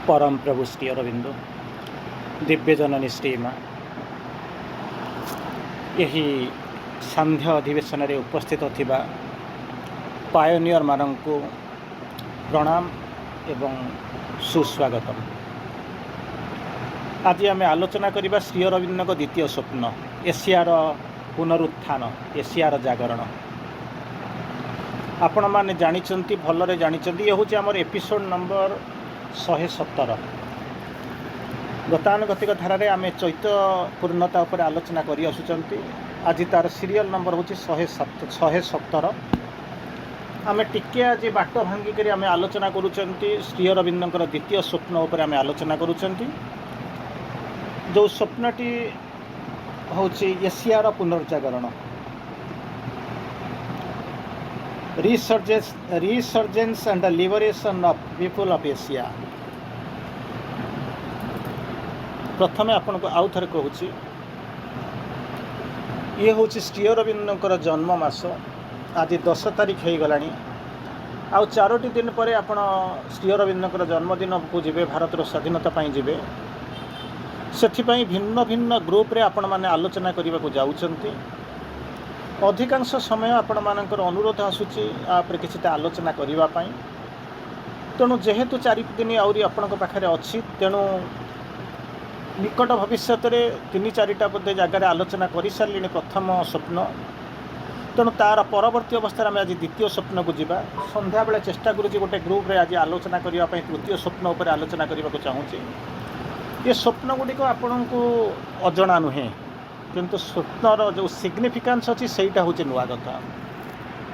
परम प्रभु श्री अरविंद दिव्य जननी श्री माँ यही सांध्य अधिवेशन में उपस्थित थिबा पायोनियर मानंकु प्रणाम एवं सुस्वागतम। आज आम आलोचना करबा श्री अरविंद द्वितीय स्वप्न एशियार पुनरुत्थान एशियार जागरण। आपण माने जानिचंती भलरे जानिचंती ये हूँ आमर एपिसोड नंबर 117। गतानुगतिक धारा आम चैत्य पूर्णता उपर आलोचना करी आसुचंती। आज तार सीरियल नंबर हूँ 117। आम टिके आज बाट भांगिक आम आलोचना करुचंती श्री अरविंदर द्वितीय स्वप्न उपर आम आलोचना करुचंती। जो स्वप्नटी हूँ एशियार पुनर्जागरण resurgence and the liberation of people of Asia। प्रथमे आपन को आउ थरे कहूँ ये हूँ श्री अरविंदर जन्म मास। आज 10 तारीख हो गलानी। आउ 4 दिन पर आपण श्री अरविंदर जन्मदिन को जीवे भारतर स्वाधीनता पाई जीवे से भिन्न भिन्न ग्रुप रे आपण माने आलोचना करने को जाउछंती। अधिकांश समय आपण मानकर अनुरोध आसूची आप किसी आलोचना करने। तेणु जेहेतु 4 दिन आहरी आपण पाखे अच्छी तेणु निकट भविष्य में 3-4टा बोधे जगार आलोचना कर सारे प्रथम स्वप्न। तेणु तार परवर्ती अवस्था आम आज द्वितीय स्वप्न को जीवा। संध्या बेले चेष्टा करुँच गोटे ग्रुप रे आज आलोचना करने तृतीय स्वप्न उपर आलोचना करने को चाहूँगी। ये स्वप्न गुड़िक आपण को अजणा नुहे किंतु स्वप्नर जो सिग्निफिकेंस अच्छी सेटा हूँ नुआ कथा।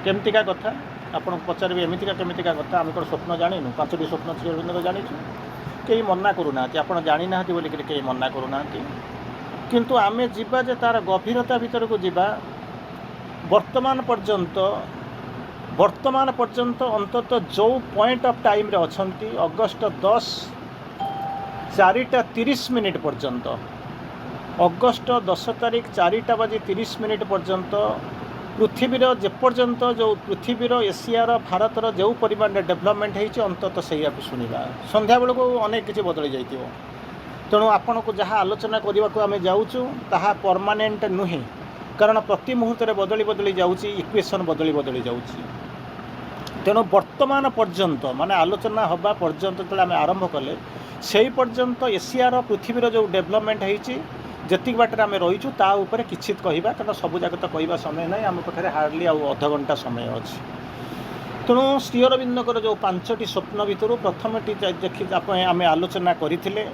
केमतिका कथा आपन पचारे एमतिका केमतिका कथा। आम कौन स्वप्न जाणीनु 5टी स्वप्न श्री अरविंद जानीचु कई मना करूना आपड़ जानी ना बोलिक कई मना करूना किंतु आम जीवा जे तार गभीरता भीतर को जीवा। वर्तमान पर्यंत अंततः जो पॉइंट ऑफ टाइम रे अछंती अगस्त 10 4:30 पर्यंत अगस्त 10 तारीख 4:30 पर्यंत पृथ्वीर जेपर्यंत जो पृथ्वीर एशियार भारतर जो परिमाण डेभलपमेंट होती अंततः से शुणा। संध्या बेलू अनेक किसी बदली जाइए। तेणु आपण को जहाँ आलोचना करने को आम जाऊँ ताहा परमानेंट नुहे कारण प्रति मुहूर्त बदली बदली जाऊँगी इक्वेशन बदली बदली जाऊँगी। तेणु वर्तमान पर्यंत माने आलोचना हवा पर्यंत जो आम आरंभ कले से पर्यंत एशियार पृथ्वीर जो डेभलपमेंट होती जी बाटर आम रहीचु ता उपरे किछित कहवा कारण सबू जगह तो कहवा समय ना आम पाखे हार्डली आध घंटा समय अच्छी। तेणु श्री अरविंदर जो 5टी स्वप्न भितर प्रथमटी देखी आम आलोचना करथिले।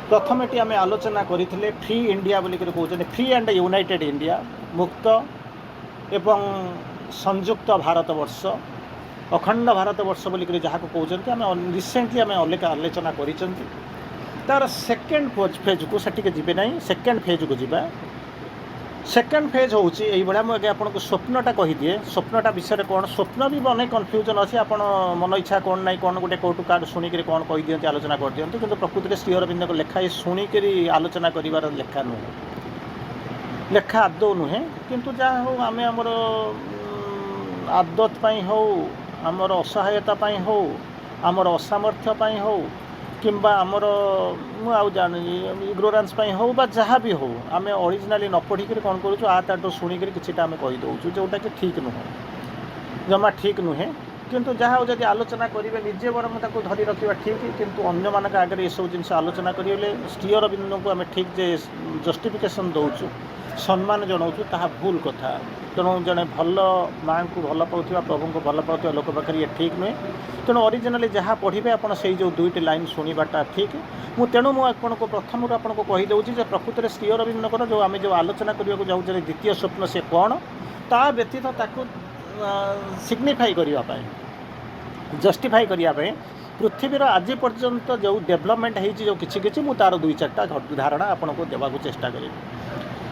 प्रथमटी आम आलोचना करथिले फ्री इंडिया बोलिक कहते फ्री एंड यूनाइटेड इंडिया मुक्त एवं संयुक्त भारतवर्ष अखंड भारतवर्ष बोलिक जहाँ को कहते आम रिसेंटली आम आलोचना कर तार सेकेंड फेज को सेटिके जीवे ना। सेकेंड फेज को जीवा। सेकेंड फेज हूँ ये मुझे आपको स्वप्नटा कहीदिए स्वप्नटा विषय कौन स्वप्न भी अनेक कन्फ्यूजन अच्छी आप मन इच्छा कौन ना कौन गोटे कौटू कार्ड शुणिक कौन कही दिखती आलोचना कर दिखाँ कि प्रकृति में श्री अरविंद लेखा ये शुणिक आलोचना कर लेखा नुहे लेखा आदौ नुहे किंतु जहाँ हो आम आमर आदत हो आमर असहायता हो आमर असामर्थ्य हो किंबा आमर इग्नोरान्स हो बा जहाँ भी हो आम ओरिजिनाली न पढ़िक कौन करूँ आ ताटू शुणिक किसी आम कहीदे जोटा कि ठीक नुहे जमा ठीक नुहे किंतु जहाँ जब आलोचना करेंगे निजे बर मुझे धरी रखा ठीक किंतु अन्य मान आगे ये सब जिन आलोचना करेंगे श्री अरविंद को आम ठीक जे जस्टिफिकेशन दौचु सम्मान जनाऊँ ताहा भूल कथा। तेणु जड़े भल माँ को भल पाऊा प्रभु को भल पाऊा लोक पाखे ये ठीक नुहे। तेणु ओरिजिनाली जहाँ पढ़े आप जो 2टी लाइन शुणवाटा ठीक तेणु मुझे प्रथम आपको कहीदे प्रकृत में श्री अरविंदर जो आम जो आलोचना करने को जाऊँ द्वितीय स्वप्न से कौन ता व्यतीत ताकू सिग्निफाई करने जस्टिफाई करने पृथ्वीर आज पर्यंत जो डेभलपमेंट होती जो किसी मुझे तार 2-4टा धारणा आपको देवाक चेष्टा करी।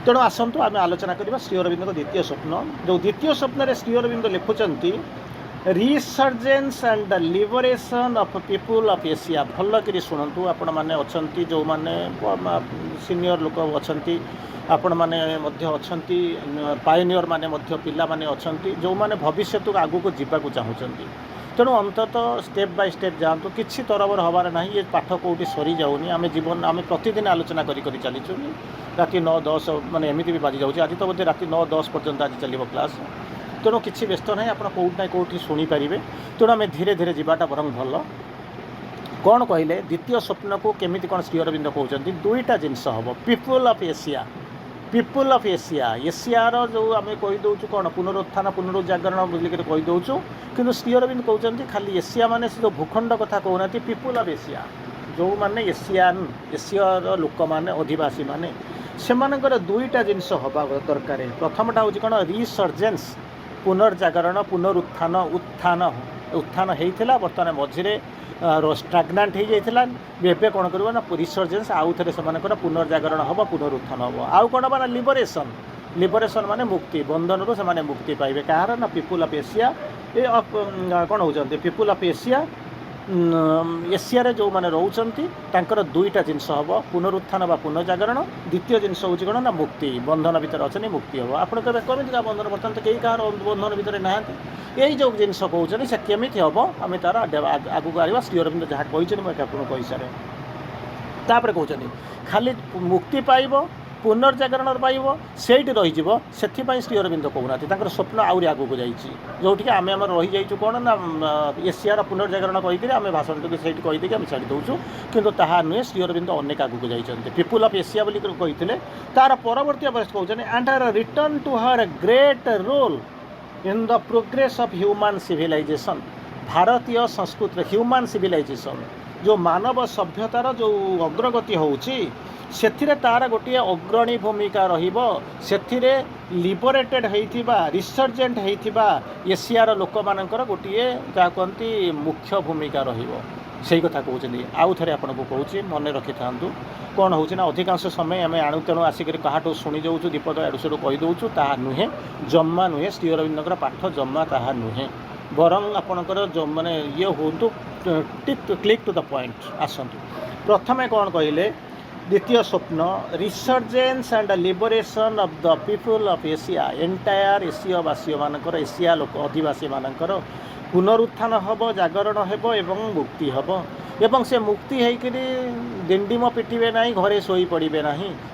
तेणु आसतु आम आलोचना करवा श्री अरविंद द्वितीय स्वप्न। जो द्वितीय स्वप्न रे श्री अरविंद लिखुचंती resurgence and the liberation of people of Asia. भल कर शुणु आपण मैंने अच्छा जो मैंने सीनियर लोक अच्छा आपण मैंने अच्छा पायोनियर मैंने पिला माने अच्छा जो मैंने भविष्य को आगू को जावाक चाहूँगी तेणु अंततः स्टेप बाय स्टेप जातु कि तरबर हबार ना ये पाठ कौटी सरी जाऊनी आम जीवन आम प्रतिदिन आलोचना करी चलीचु राति 9-10 माने एमती भी बाजी जाऊँगी आज तो बोधे राति 9-10 पर्यंत आज चलो क्लास तेणु किसी व्यस्त ना आप कौटी ना कौटी शुणिपारे तेणु आम धीरे धीरे जावाटा बरং भल कौन कहले द्वितीय स्वप्न को केमिति कौन श्री अरविंद कहते दुईटा जिनस हम पीपुल ऑफ एशिया एशियार जो आम कहीदे कौन पुनरुत्थान पुनरुजागरण बोलिक कहीदे कि श्री अरविंद कहते खाली एशिया माने से जो भूखंड कथा कहना पीपुल ऑफ एशिया जो माने एशियार लोक मैंने अधिवासी मैंने से दुईटा जिनस हवा दरकार प्रथमटा हूँ कौन रिसर्जेन्स पुनर्जागरण पुनरुत्थान उत्थान होता बर्तमान मझे स्टाग्नांट हो जाता एवं कौन कर रिसर्जेन्स आउ थे से पुनर्जागरण हम पुनरुत्थान हम आउ कौन ना लिबरेशन माने मुक्ति बंधन रू से मुक्ति पाइबे कहार ना पीपुल ऑफ एशिया ये कौन होती पीपुल ऑफ एशिया एशिया जो मैंने रोचर दुईटा जिनस हम पुनरुत्थान व पुनर्जागरण द्वितीय जिनस हूँ कौन ना मुक्ति बंधन भितर अच्छे मुक्ति हम आप कमी बंधन बर्तमान तो कई कहार बंधन भितर ना यही जो जिनस कहते से केमी हम आम तार आगू आगे श्री अरविंद जहाँ कहते मुझे आपको कही सारे तापर कहते खाली मुक्ति पाइब पुनर्जागरण पाइब से रही श्री अरविंद कहना स्वप्न आहरी आगू जाइए आम आम रही जाइए कौन ना एशियार पुनर्जागरण कहीकि आम भाषण टी से कहीदे आम छाड़ी दूसु किंतु ताहा नुहे श्री अरविंद अनेक आगू जाइए पीपुल ऑफ एशिया बोली कही तार परवर्ती अवस्था कहते and her return to her great role in the progress of human civilisation भारतीय संस्कृति ह्यूमन सिविलाइजेशन जो मानव सभ्यतार जो अग्रगति होउची सेथिरे तार गोटे अग्रणी भूमिका रहिबो सेथिरे लिबरेटेड होइथिबा रिसर्जेंट होइथिबा एशियार लोक मानकर गोटे जहाँ कहती मुख्य भूमिका रहिबो से कथा कहते आउ थे आपको कहूँ मन रखि था कौन हो अधिकांश समय आम आणु तेणु आसिक क्या शुणी जाऊँ दीपद आड़ू से कहीदे ताहा नुहे जम्मा नुहे श्री अरविंद पाठ जम्मा ताहा नुहे बरं आपणकर जो माने ये हूँ क्लिक टू द पॉइंट आसतु प्रथमे कौन कहले द्वितीय स्वप्न resurgence and liberation of the people of Asia entire एशियावासी मानकर एशिया लोक अधिवासी मानकर पुनरुत्थान हम जागरण हेब एवं मुक्ति हम एवं से मुक्ति होकर दिंडिम पिटिबे ना घरे शोई पड़े ना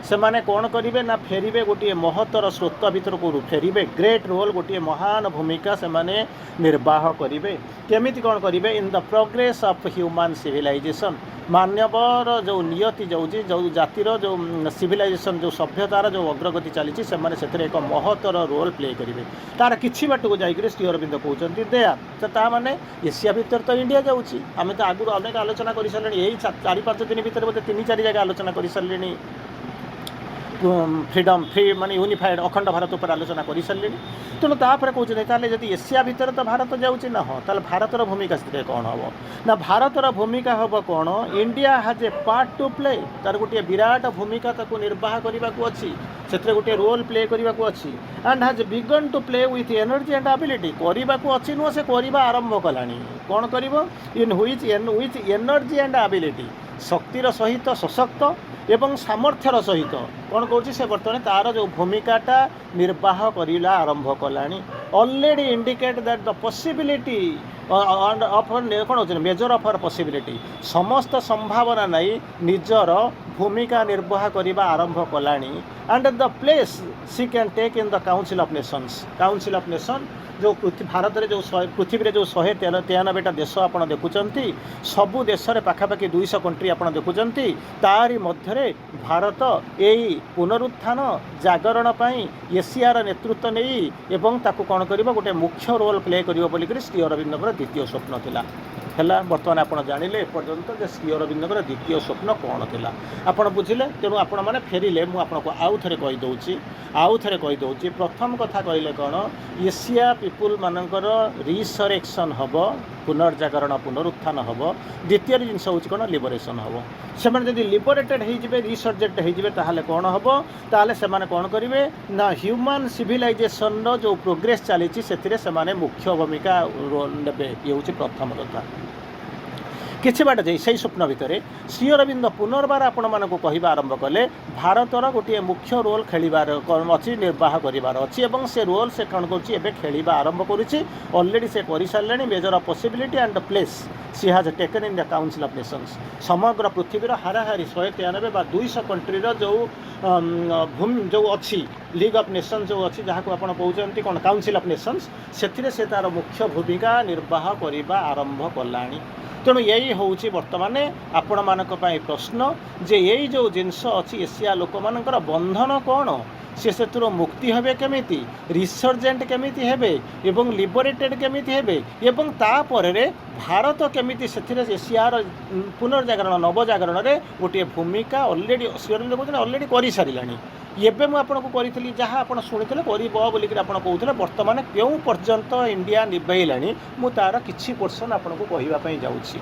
से माने कौन करेंगे ना फेरिबे गोटे महतर स्रोत भीतर को फेरिबे ग्रेट रोल गोटे महान भूमिका से माने निर्वाह करेंगे केमिति कौन करेंगे in the progress of human civilisation मानवर जो नियति जाऊँगी जो जातिर जो सिविलाइजेशन जो सभ्यतार जो अग्रगति चली से एक महतर रोल प्ले करेंगे तार किसी बाट को जाकर श्री अरविंद कहते दया तो माने एशिया भीतर तो इंडिया जाऊँगी आम तो आगुरी अनेक आलोचना कर सारे यही 4-5 दिन भीतर बोलते 3-4 जगह आलोचना कर सारे फ्रीडम फ्री माने यूनिफाइड अखंड भारत पर आलोचना कर सारे तेणु तापर कहते जब एशिया भीतर तो भारत जाऊँगी ना हाँ ताल भारतर भूमिका से कौन हम ना भारतर भूमिका हम कौन इंडिया हाज ए पार्ट टू प्ले तार गोटे विराट भूमिका ताको निर्वाह करने को अच्छी से गोटे रोल प्ले करने को अच्छी and has begun to play with energy and ability करने को अच्छी नुह से करवा आरंभ कलानी कौन कर इन विच एनर्जी एंड एबिलिटी शक्तिर सहित सशक्त एवं सामर्थ्यर सहित कौन कौन से बर्तमान तार जो भूमिकाटा निर्वाह करला आरंभ कलानी already indicate that the possibility of कौन हो मेजर ऑफ हर पॉसिबिलिटी समस्त संभावना नहीं निजर भूमिका निर्वाह करने आरंभ कलानी and the place she can take in the council of nation जो भारत में जो पृथ्वी में जो 193टा देश आप देखुं सबू देश में पाखापाखि 200 कंट्री आप देखुं तारी मध्य भारत यही पुनरुत्थान जागरण पाई एशियार नेतृत्व नहीं एवं ताकू कौन कर गोटे मुख्य रोल प्ले कर बोलिक श्री अरविंद द्वितीय स्वप्न थिला है बर्तमान आप जानिले एपर्यंत जे श्री अरविंद द्वितीय स्वप्न कौन थिला आप बुझिले तेणु आपण मैंने फेरिले मुझे आउ थे कहीदे प्रथम कथा कहले कौन एशिया पीपुल मानकर रिसरेक्शन हम पुनर्जागरण पुनरुत्थान हम द्वितीय जिनस हूँ कौन लिबरेशन हम से जब लिबरेटेड हो रिसर्जेंट हो कौन हम ताले से कौन करेंगे ना ह्यूमन सिविलाइजेशन जो प्रोग्रेस चली से मुख्य भूमिका ने ये हूँ प्रथम कथा किछि बाट जाई से स्वप्न भितर श्री अरविंद पुनर्बार आपण मानक कहवा आरंभ कले भारतर गोटे मुख्य रोल खेलिबार अच्छी निर्वाह करिवार अच्छी एवं से रोल से कौन कर खेलिबा आरंभ करुच्ची ऑलरेडी से कर सारे major of possibility and place she has taken in the council of nations समग्र पृथ्वीर हाराहारी 193 बा 200 कंट्रीर जो भूमि जो अच्छी लीग ऑफ नेशंस जो अच्छी जहाँ को आपड़ कहते कौन काउंसिल ऑफ नेशंस से तार मुख्य भूमिका निर्वाह करने आरंभ कलानी तेणु यही हूँ बर्तमान आपण मानक प्रश्न जे यही जो जिनस अच्छी एशिया लोक मानकर बंधन कौन से मुक्ति हेबे केमिति रिसर्जेंट केमिति हेबे एवं लिबरेटेड केमिति हेबे एवं तापर भारत केमिति से एशियार पुनर्जागरण नवजागरण रे गोटे भूमिका ऑलरेडी ऑलरेडी कर सारानी एवं मुझे करी जहाँ आप शुणी बोलिक कहते बर्तमान क्यों पर्यंत इंडिया निभैलानी मु तार किछि पोर्शन आपको कहवाई जाऊँगी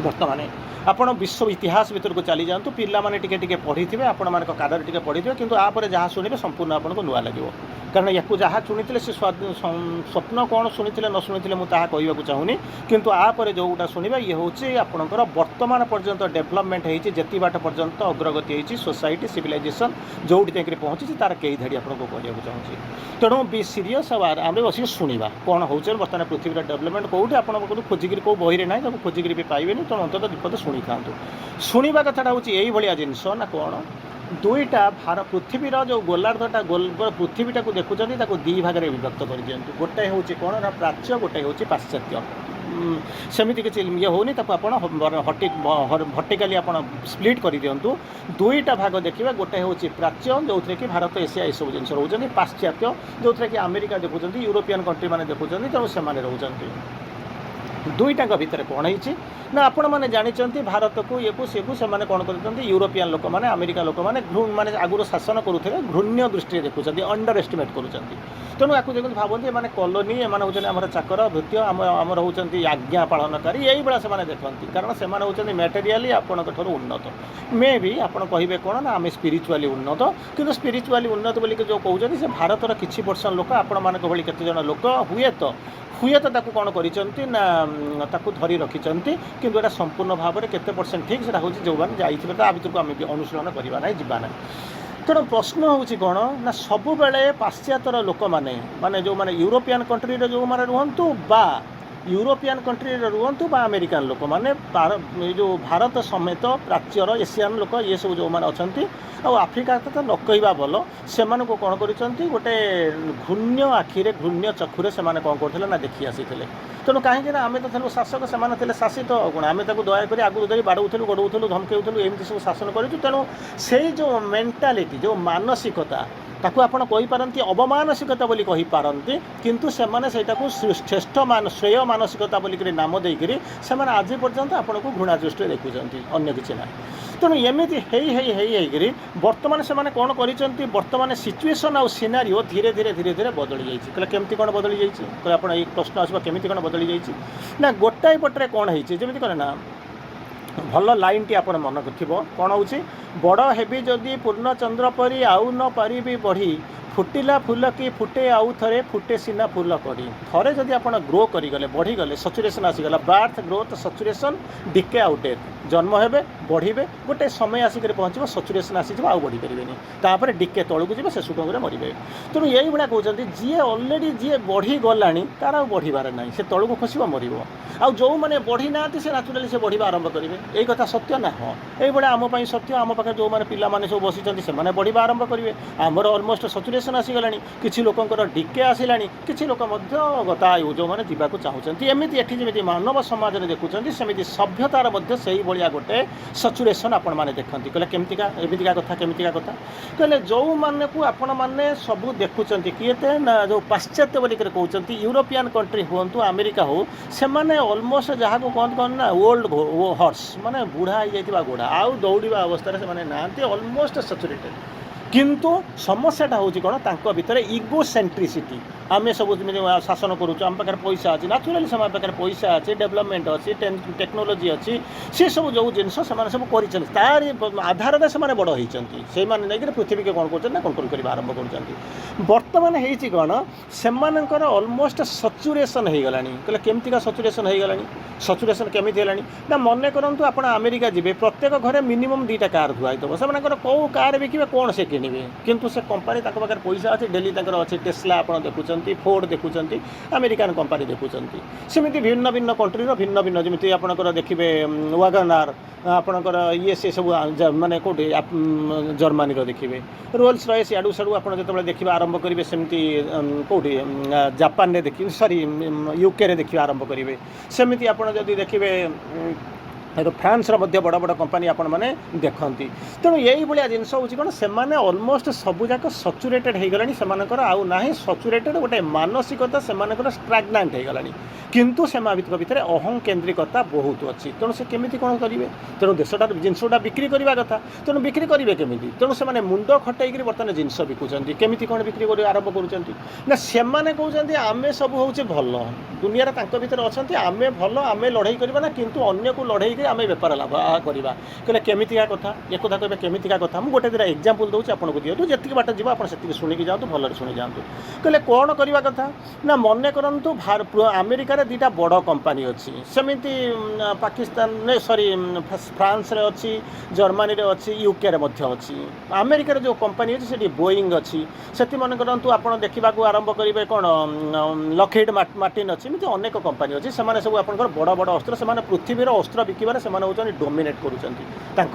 बर्तमान आपण विश्व इतिहास भीतर को चली जातु पिला माने टिके पढ़ी थे आपण मान कादर टिके पढ़ी थे किंतु आपर जहाँ शुणे संपूर्ण आपको नुआ लगे कारण या जहाँ शुणी से स्वप्न कौन शुणी न शुणी मुझे कहवाक चाहूनी किंतु आपर जोटा शुणा ये हूँ आपंकर वर्तमान पर्यंत डेभलपमेंट होती जेति बाट पर्यंत अग्रगति होती सोसाइटी सिविलाइजेशन जोटी जाकर पहुँची तार कई धाड़ी आपको कहवाक चाहूँगी तेणु बी सीरीयस आम बस शुणा कौन हो बर्तमान पृथ्वी डेभलपमेंट कौटी आप खोजिकी कौ बही ना खोजिकी भी पाइबे तेणु अंततः विपद शुणी था शुणा कथाटा हूँ यही जिनस ना कौन दुईटा भारत पृथ्वीर जो गोलार्धटा गोल पृथ्वीटा को देखुं दी भाग में विभक्त कर दिंतु गोटे हूँ कौन ना प्राच्य गोटे हूँ पाश्चात्य सेमती किसी ये होनी हर्टिकाली आप स्प्लीट कर दिंतु दुईटा भाग देखा गोटे हूँ प्राच्य जो थे कि भारत एशिया सब जिन रोचे पाश्चात्य जो थे कि अमेरिका देखुं यूरोपियन कंट्री मैंने देखुं तेणु से रोचते दुईटा भितर कौन है ना आपण मैंने जानते भारत को ये को सी को से कौन कर यूरोपियन लोक मैंने अमेरिका लोक मैंने माने आगुरी शासन करुले घृण्य दृष्टि देखुं अंडर एस्टिमेट करुँच तेणु या देखते भावती एम कॉलोनी एम हूँ चाकर भृत्य आमर हूँ आज्ञा पालनकारी यही भाया से देखते कारण से हूँ मटेरियाली आपंठ उन्नत मे भी आप कहे कौन ना आम स्पिरिचुआली उन्नत कि स्पिरिचुआली उन्नत बोलिक जो कहते से भारतर किसी परसेंट लोक आपण मान भली केते जन लोक हुए तो कौन कर धरी रखिंट किंतु एटा संपूर्ण भाव में केते परसेंट ठीक से हूँ जो मैंने जाइए तो आ भर आम अनुशीलन करवा ना जीवा ना तेणु प्रश्न हूँ कौन ना सबु बेले पाश्चात्यर लोक मैंने जो मैंने यूरोपियन कंट्री जो मैंने रुहतु बा यूरोपियन कंट्री रुहतु बा अमेरिकान लोक मैंने जो भारत समेत प्राच्यर एशियान लोक ये सब जो मैंने अच्छा आफ्रिका तो न कहवा भल से कौन कर गोटे घृण्य आखिरे घृण्य चक्षुरे से कौन करते ना देखी आसी तेणु कहीं आम तो थे शासक से शासित गुण आम दयाकोरी आगुरी धरी बाड़ौलू गड़ौलू धमकेलू एमती सब शासन करूँ तेणु से जो मेंटालिटी जो मानसिकता ताकू आपण कही पारंती अवमानसिकता बोली कही पारंती किंतु सेमाने सेटा को श्रेष्ठ श्रेय मानसिकता बोली करी नाम देकरी सेमाने आज पर्यंत आपण को घृणा दृष्टि देखुचंती अन्य किछि ना तेणु एमती हेकरी बर्तमान से कौन कर बर्तमान सिचुएसन आउ सिनारिओ धीरे धीरे धीरे धीरे बदली जाइए कहले केमती कौन बदली जाइए आप एक प्रश्न आसवा केमती कौन बदली जाइए ना गोटाए पटरे कौन होती जमी कहे ना भल लाइन टी आप मन थी कौन हो बड़ हेबी जदि पूर्णचंद्र परी आउ न पारि बढ़ी फुटिला फूल कि फुटे आउ थे फुटे सीना फूल करी थे जदि आप ग्रो करीगले बढ़ीगले सचुरेसन आसीगला बार्थ ग्रोथ सचुरेसन डिके आउ डेथ जन्म हे बढ़े गोटे समय आसिक पहुँच सचुरेसन आसी आउ बढ़ी पारे डिके तौक जी से सुखंग मरवे तेणु यही भाया कहते जी अलरेडी जी बढ़ी गला तार बढ़िबार ना से तौक खस मर आउ जो मैंने बढ़ी ना से नाचुराली से बढ़ा आरंभ करेंगे यही कथा सत्य ना हाँ ये आम सत्य आम पाखे जो मैंने पिलाने सब बसी से बढ़ा आरंभ करेंगे आमर अलमोस्ट सचुरेसन आसीगला किसी लोकंर डिके आसला किसी लोक गतायु जो मैंने जावाक चाहते एमती एटी जमी मानव समाज में देखुं सेमती सभ्यतार से भाया गोटे सचुरेसन आपण मैंने देखते कहले केमतिका एमतिका कथा केमतिका कथा कहले जो माने को आपण मैंने सब देखुं किए ना जो पाश्चात्य बोलिक कहते यूरोपियन कंट्री हूँ अमेरिका हो से अलमोस्ट जहाँ को कहते कौन ना ओल्ड हॉर्स माने बुढ़ा हो जाइए घोड़ा आउ दौड़ा अवस्था से ना अलमोस्ट सचुरेटेड किंतु समस्याटा हूँ कौन तांको भितर इगो सेंट्रिसिटी आम सब शासन करुँ आम पाखे पैसा अच्छी नाचुराली से पाखे पैसा अच्छी डेवलपमेंट अच्छी टेक्नोलोजी अच्छी सी सब जो जिनस सब कर तार आधार में से बड़ होती से नहीं पृथ्वी के कौन कर कंट्रोल करने आरंभ कर बर्तमान होती कौन से अलमोस्ट सचुरेसन हो गला कहले केमतिका सचुरेसन हो गला सचुरेसन केमी ना मन करूँ आप अमेरिका जी प्रत्येक घरे मिनिमम 2टा कार धुआई से कौ कार बिके कौन से किणवे किंतु से कंपनी पाखे पैसा अच्छी डेली अच्छी टेस्ला आप देखुं फोर्ड देखुं अमेरिकान कंपनी देखुं सेमती भिन्न भिन्न कंट्रीर भिन्न भिन्न जमी आपंकर देखिए वागनार आपणकर ये से सब माने कौटे जर्मनी देखिए रोल्स रॉयस याडू साडू आप जो देखा आरंभ करेंगे सेमती कौटे जापान देखिए सॉरी यूके देखिए आरंभ करेंगे सेमती आप देखिए फ्रांस बड़ बड़ कंपनी आपण मैंने देखती तेणु यही भाया जिनस हूँ कौन से अलमोस्ट सबूक सचुरेटेड हो गला से आउ ना सचुरेटेड गोटे मानसिकता से स्ट्राग्नांट हो गला किंतु से भितर अहं केन्द्रिकता बहुत अच्छी तेणु से केमी कौन करेंगे तेणु देशटा जिनसटा बिक्री करने कथा तेणु बिक्री करेंगे केमी तेणु से मुंड खटेक बर्तमान जिनस बिकुंट केमी कौन बिक्री कर आरंभ कर से कहते आम सब हूँ भल दुनिया भर अच्छा आम भल आम लड़ाई करवा किंतु अन्य को लड़ाई आम बेपार लाभ करवा कहले केमितिका कथा एक कथा कहते केमितिका कथा मुझे गोटे दिटा एग्जांपल दूसरी आपको दिखाँ जी बाट जी आप शुणिकी जातु भल शुणी जातु कहले कौन करवा कथा ना मन करूँ अमेरिकार 2टा बड़ कंपनी अच्छी सेमती पाकिस्तान सॉरी फ्रांस रे अच्छी जर्मनी रे अच्छी यूके रे मध्य अच्छी अमेरिकार जो कंपनी अच्छी से बोइंग अच्छी से मन करूँ आप देखा आरंभ करेंगे कौन लकहीड मार्टिन अच्छी एमती अनेक कंपनी अच्छी से सब आप बड़ बड़ अस्त्र से पृथ्वीर अस्त्र बिकबार से डोमिनेट करुँच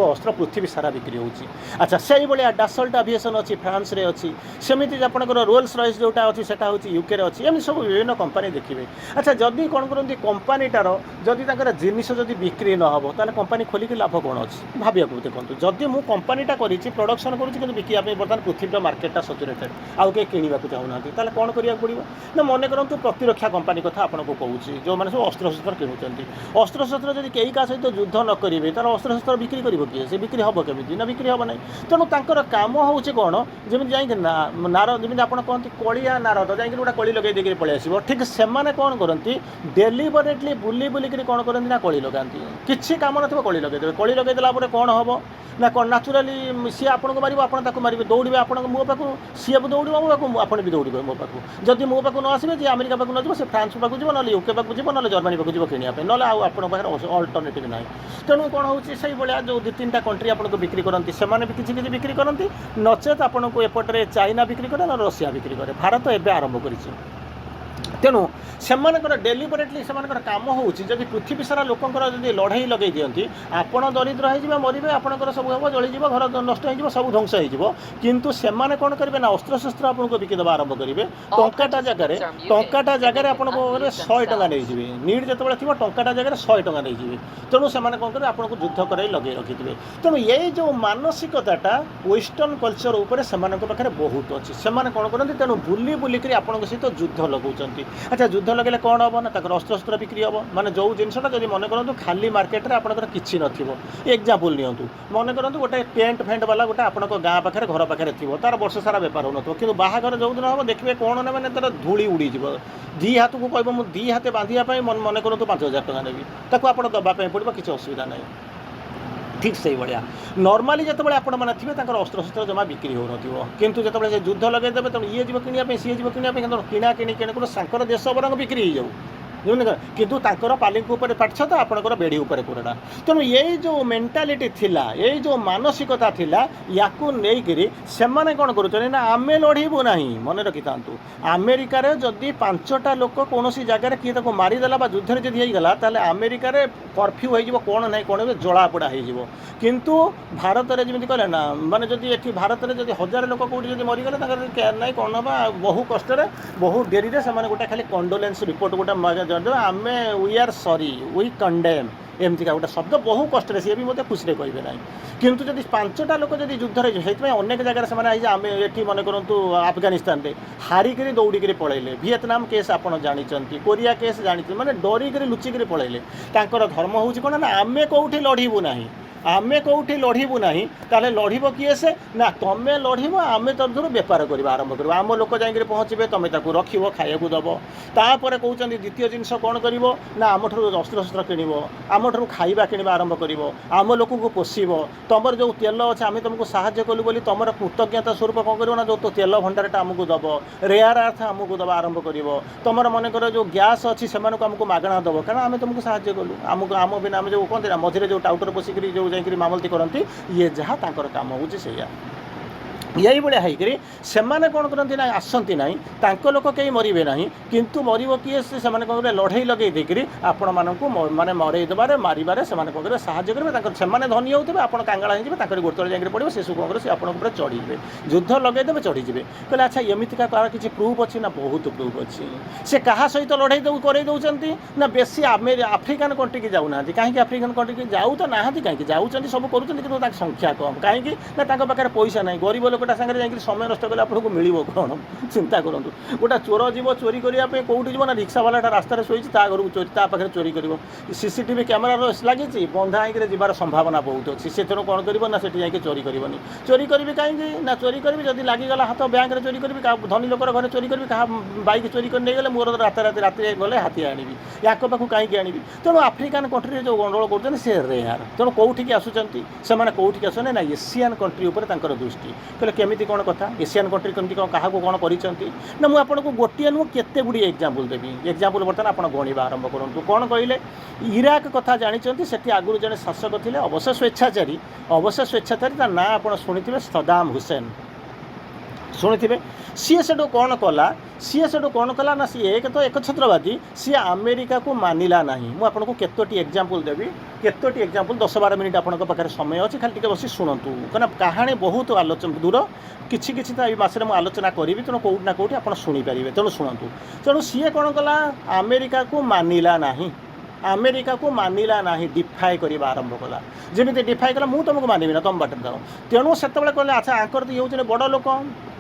अस्त्र पृथ्वी सारा बिक्री होची अच्छा से भाया डासल्ट एविएशन अच्छी फ्रांस रे अच्छी सेमती आपंकर रोल्स रॉयस जोटा अच्छी सेटा होची यूके रे अच्छी एमती सब विभिन्न कंपनी देखिए अच्छा जदि कौन करती कंपनीटार जदि जिनिस जदि बिक्री न हो ताले कंपनी खोलिक लाभ कौन अच्छी भाविया देखो जदि मु कंपनीटा करी प्रोडक्शन करुँच बिका बर्तमान पृथ्वी मार्केटा सचुरेटेड आउ कहीं किणवा चाहूना ताले कौन करा पड़ो ना मन करूँ प्रतिरक्षा कंपनी कथा आपको कहूँ जो मैंने सब अस्त्र शस्त्र किणुच्च अस्त्र शस्त्र जब कई का सहित युद्ध न करेंगे तार अस्त्र शस्त्र बिक्री कर किए से बिक्री हम केमी ना बिक्री हम ना तेणु तर कम हूँ कौन जमी जा नार जमी आप कहते कलिया नारद जा गोटे कली लगे देकर पलि आस ठीक से कौन करती डेलीबरेटली बुली बुलिक कौन करती ना कली लगाती किसी कम न कली लगेदेवे कली लगेदेला कौन हम ना कौन नाचुराली सी आपको मार आप मारे दौड़े आप मो पाक सी भी दौड़ मो पाक आप भी दौड़े मो पाक जदि मो पाक न आसवे जी अमेरिका पाक न से फ्रांस पाक जी ना यूके पाक जी ना जर्मनी पाक जी किणापी ना आप अल्टरनेटिव ना तेणु कौन होची से भाया जो 2-3टा कंट्री आपको बिक्री करती से किसी बिक्री करती नचेत आपको एपटे चाइना बिक्री करे ना रशिया बिक्री करे भारत एवं आरंभ कर तेणु से डेलीबरेटली से कम होती पृथ्वी सारा लोकंर जब लड़ाई लगे दिखती आपण दरिद्र हो मरवे आपंकर सब हम जलीज घर नष्ट हो सब ध्वंस हो से कौन करेंगे ना अस्त्र शस्त्र आपको बिकिदेवा आरंभ करेंगे टंकाटा जगह आप 100 टଙ୍କା नहीं नीड जो थी टंकाटा जगह 100 टଙ୍କା नहीं तेणु से कौन करेंगे आपको युद्ध कर लगे रखिथे तेणु ये जो मानसिकता वेस्टर्न कल्चर उपर से पाखे बहुत अच्छी से कौन करते तेणु बुली बुलिक आप सहित युद्ध लगाऊँ अच्छा युद्ध लगे कौन हम ना अस्त्र शस्त्र बिक्री हम माने जो जिनसा जब मन करूँ खाली मार्केट में आपंकर किसी एग्जांपल नियंतु मन करूँ गोटे टेंट फेंट वाला गोटे आप गाँ पाखे घर पाखे थी तार वर्ष सारा बेपार हो कि बाहागर जो दिन हम देखिए कौन ना मैंने तार धूली उड़ीज दी हाथ को कह मुझे दी हाथ बांधियाँ मन करूँ 5,000 टଙ୍କା नेबी ताको आप दबापी पड़ो किसी असुविधा ना ठीक से भाया नॉर्मली जो आपने थे अस्त्र शस्त्र जमा बिक्री हो किंतु जो युद्ध लगेदेवे तेणु ये जी कि सी जी कि किणा किणी किणकर देश बरंग बिक्री हो जाऊ किंतु ताकर पालिंग ऊपर पाठ तो आपंकर बेड़ी उपर कोरडा तेणु ये जो मेंटालिटी थिला ये जो मानसिकता थिला याकू नेइकरी सेमाने कौन करूछन ना आमे लड़ीबू ना मन रखी था अमेरिकार जदि 5टा लोक कौन जगार किए ताको मारिदेला युद्ध जदि होगा ताले अमेरिकार कर्फ्यू हो कौन ना कौन जलापोड़ा हो किंतु भारत में जमी कहले ना माने जदि एठी भारत में जदि 1000 लोक कौटी जदि मरीगले केयर ना कौन हम बहु कष्ट बहु डेरी से गोटे खाली कंडोलेंस रिपोर्ट गोटे आम we are sorry we condemn एमतीका गोटे शब्द बहु कष्ट सी भी मतलब खुशी कहे ना किंतु जब 5टा लोक जब युद्ध से अनेक जगह से आम ये मन करूँ अफगानिस्तान में हारिक दौड़िक पलैले विएतनाम केस आप जानते कोरिया केस जानते मैंने डरिक लुचिक पलैले धर्म हूँ कौन ना आम कौटी लड़ीबू ना आमे कौटी लड़बू ना ताले लड़ब किए से ना तुम लड़ब आम तरफ बेपार करवा आरंभ कर आम लोक जाए पहुँचे तुम ताको रखिब खाया दब तापर कहते द्वितीय जिनस कौन कर ना आम अस्त्र शस्त्र किणव आम खाଇବା किणवा आरंभ कर आम लोक को पोषब तुम जो तेल अच्छे आम तुमको साहाଯ୍य कलु बोली तुम कृतज्ञता स्वरूप कौन कर ना जो तो तेल भंडारटा आमको दब रेयर अर्थ आमको दबा आरंभ कर तुम मनकर जो गैस अच्छी से आमको मागणा दब कारण आम तुमको साहाଯ୍य कलु आमको आम बिना आम जो कहते मझे जो टाउटर पशिक जो जाकि मामलती करती ये जहाँ तांकर काम हो यही भाया होकर से कौन करती ना आसती ना तांको लोक कहीं मरवे ना किंतु मरब किए से कौन लड़ई लगे देकर आपण मानक माने मरई देवे मारे से कौन करेंगे साहाଯ୍य करेंगे से धनी होते आप कांगाला हो गोड़ तले जाकर पड़े से सब कौन कर आप चढ़े युद्ध लगेदेवे चढ़ीजे कहले अच्छा एमतीका कार किसी प्रूफ अच्छी ना बहुत प्रूफ अच्छी से क्या सहित लड़ई कर ना बेसी आफ्रिकान कंट्री की जाऊना कहीं आफ्रिकान कंट्री की जाऊ तो ना कहीं जाऊँच सब कर संख्या कम कहीं ना पाखे पैसा ना गरीब लोकटा सागर जाकर समय नष्ट कले आपको मिल कौन चिंता करूँ गोटा चोर जीव चोरी करने कौटी जीव ना रिक्शावालाटा रास्तार शोची घर को चोरी पाखे चोरी कर सीसीटीवी कैमेरा लगी बंधा होकर जीवार संभावना बहुत अच्छी से तेणु कौन कर जा चोरी करनी चोरी करी कहीं ना चोरी करी जब लगिगला हाथ बैंक में चोरी करी धनी लोकर घर चोरी करी क्या बैक चोरी कर गले मोर राति गले हाथी आनी या पाखु कहीं आनी तेणु आफ्रिकान कंट्री जो गंडगोल कर रेयर तेणु कौटिक आसुँच से कौटिक आसने ना एशियान कंट्री उपर दृष्टि कहले केमिति कौन कथा एशियान कंट्री केमती कौन क्या कौन कर ना मुझे गोटे नुह केते गुड़ी एग्जांपल देवी एग्जांपल बर्तमान आप गणवा आरंभ करूँ कौन कहले इराक कथा जानते से आगुरी जड़े शासक थे अवश्य स्वेच्छाचारी ना आप शुणी सदाम हुसैन शुणी सी से कौन कला सी से कौन कला ना सी एक तो एकछत्रवादी सी अमेरिका को मानिला ना मुझे केतोटी एग्जांपल देवी केतोटी एग्जांपल 10-12 मिनिट आपंक पाखे समय अच्छे खाली बस शुणु कहना कहानी बहुत आलोचना दूर किसी किसी तो मसरे मुझे आलोचना करी तेणु कौटी ना कौटी आप शुणिपारे तेणु शुणु तेणु सी कौन कला अमेरिका को मानिला ना अमेरिका को मानिला ना डिफाए करवा आरंभ कला जमी डिफाए कला मुझे तुमको मानवि ना तुम बाट जाओ तेणु से कहले अच्छा आंकर तो ये हूँ बड़ लोक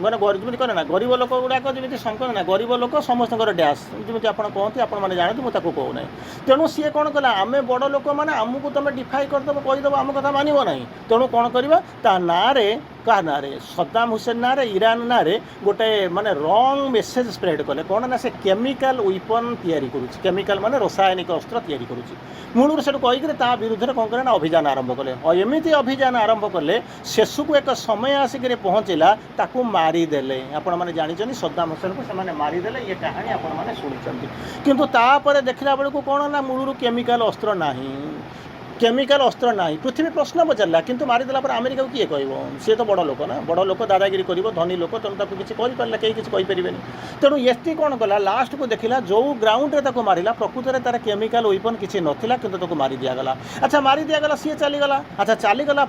मैंने जमी कहे ना गरीब लोक गुड़ाक जमी संकट ना गरीब लोक समस्त डैश जमी आप कहते आपने जानते मुझे कहूना तेणु सी कौन कला आम बड़ लोक मैंने आमको तुम डिफाए करदेव कहीदेव आम कथा मानव ना तेणु कौन करवा ता ना क्या ना सद्दाम हुसैन ना ईरान ना गोटे माने रंग मेसेज स्प्रेड कले कौन ना से केमिकल वेपन तैयारी करुच्ची केमिकल माने रासायनिक अस्त्र तैयारी करुच्ची मूलर से कहीकि ता विरुद्ध कौन करे ना अभियान आरंभ कले और एमती अभियान आरंभ कले शेष को एक समय आसिक पहुँचला ताकू मारिदेले आपण मैंने जानते सद्दाम हुसैन को से मारिदेले ये कहानी आपण मैंने शुणी किंतु तापर देखला बेलू कौन ना मूलर केमिकल अस्त्र ना केमिकल अस्त्र ना पृथ्वी प्रश्न पचारा किंतु मारिदेला पर अमेरिका को किए कह सी तो बड़ लोक ना बड़ लोक दादागिरी कर धनी लोक तेणु किसी करें कहीं किसी कहींपरि तेणु ये कौन कला लास्ट को देखला जो ग्राउंड में मारा प्रकृत में तार केमिकल वेपन किसी नाला कि मारी दिगला अच्छा मारी दिगला सी चलीगला अच्छा चलीगला